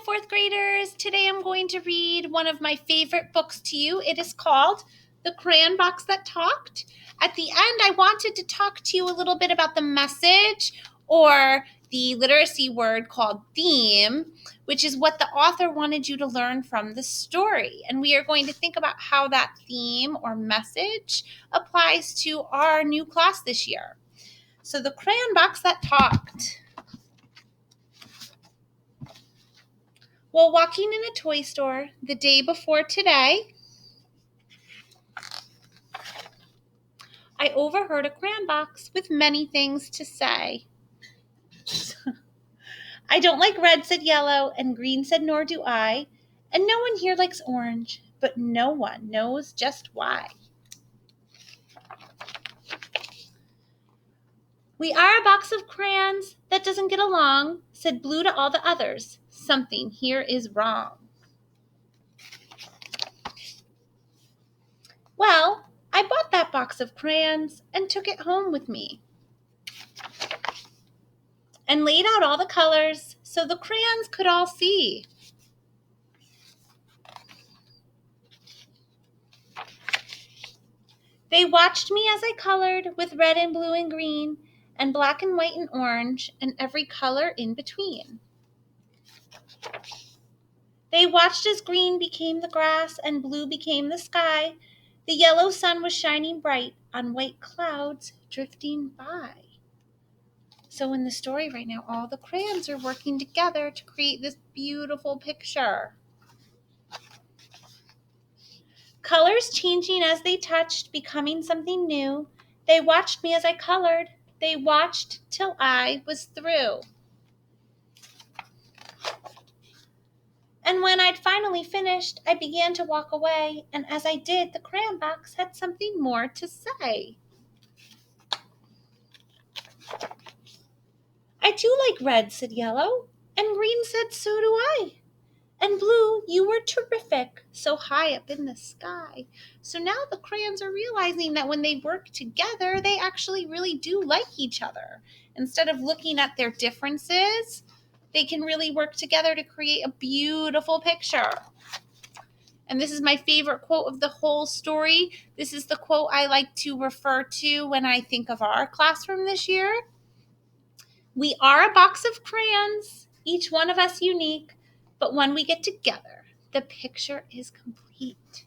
fourth graders. Today I'm going to read one of my favorite books to you. It is called The Crayon Box That Talked. At the end, I wanted to talk to you a little bit about the message or the literacy word called theme, which is what the author wanted you to learn from the story. And we are going to think about how that theme or message applies to our new class this year. So The Crayon Box That Talked. While walking in a toy store the day before today, I overheard a crayon box with many things to say. I don't like red, said yellow, and green said nor do I, and no one here likes orange, but no one knows just why. We are a box of crayons that doesn't get along, said blue to all the others. Something here is wrong. Well, I bought that box of crayons and took it home with me and laid out all the colors so the crayons could all see. They watched me as I colored with red and blue and green and black and white and orange and every color in between. They watched as green became the grass and blue became the sky. The yellow sun was shining bright on white clouds drifting by. So in the story right now, all the crayons are working together to create this beautiful picture. Colors changing as they touched, becoming something new. They watched me as I colored. They watched till I was through. And when I'd finally finished, I began to walk away, and as I did, the crayon box had something more to say. I do like red, said yellow, and green said so do I. And blue, you were terrific, so high up in the sky. So now the crayons are realizing that when they work together, they actually really do like each other. Instead of looking at their differences, they can really work together to create a beautiful picture. And this is my favorite quote of the whole story. This is the quote I like to refer to when I think of our classroom this year. We are a box of crayons, each one of us unique, but when we get together, the picture is complete.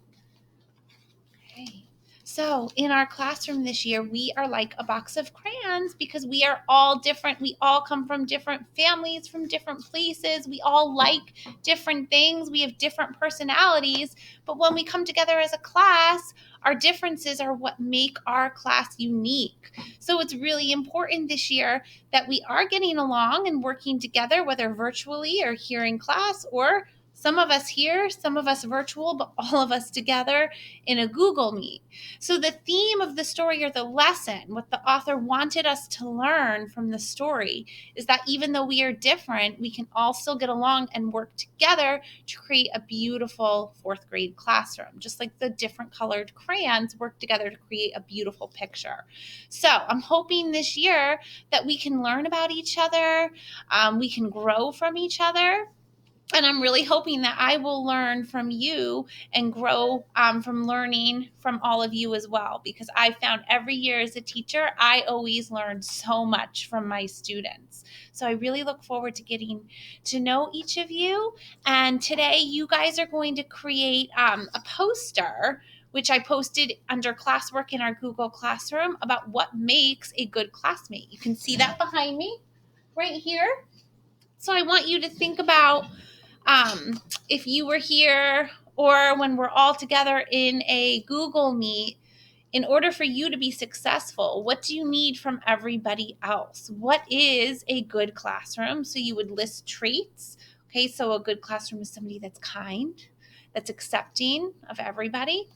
Okay. So in our classroom this year, we are like a box of crayons because we are all different. We all come from different families, from different places. We all like different things. We have different personalities. But when we come together as a class, our differences are what make our class unique. So it's really important this year that we are getting along and working together, whether virtually or here in class, or some of us here, some of us virtual, but all of us together in a Google Meet. So the theme of the story or the lesson, what the author wanted us to learn from the story, is that even though we are different, we can all still get along and work together to create a beautiful fourth grade classroom, just like the different colored crayons work together to create a beautiful picture. So I'm hoping this year that we can learn about each other, we can grow from each other. And I'm really hoping that I will learn from you and grow from learning from all of you as well, because I found every year as a teacher, I always learn so much from my students. So I really look forward to getting to know each of you. And today you guys are going to create a poster, which I posted under classwork in our Google Classroom, about what makes a good classmate. You can see that behind me right here. So I want you to think about if you were here or when we're all together in a Google Meet, in order for you to be successful, what do you need from everybody else? What is a good classroom? So you would list traits. Okay, so a good classroom is somebody that's kind, that's accepting of everybody.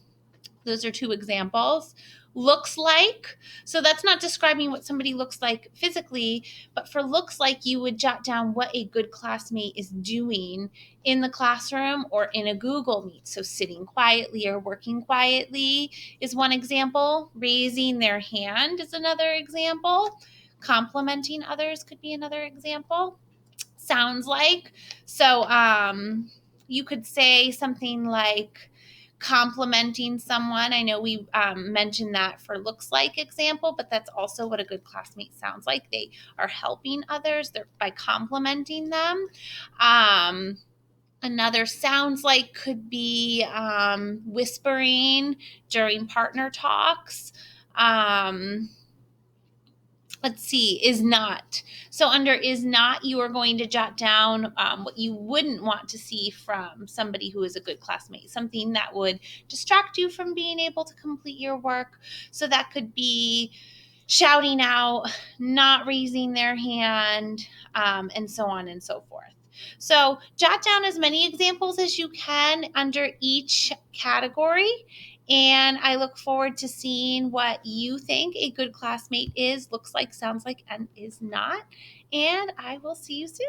Those are two examples. Looks like, so that's not describing what somebody looks like physically, but for looks like, you would jot down what a good classmate is doing in the classroom or in a Google Meet. So sitting quietly or working quietly is one example. Raising their hand is another example. Complimenting others could be another example. sounds like. So you could say something like complimenting someone. I know we mentioned that for looks like example, but that's also what a good classmate sounds like. They are helping others by complimenting them. Another sounds like could be whispering during partner talks. Let's see, is not. So under is not, you are going to jot down what you wouldn't want to see from somebody who is a good classmate, something that would distract you from being able to complete your work. So that could be shouting out, not raising their hand, and so on and so forth. So jot down as many examples as you can under each category. And I look forward to seeing what you think a good classmate is, looks like, sounds like, and is not. And I will see you soon.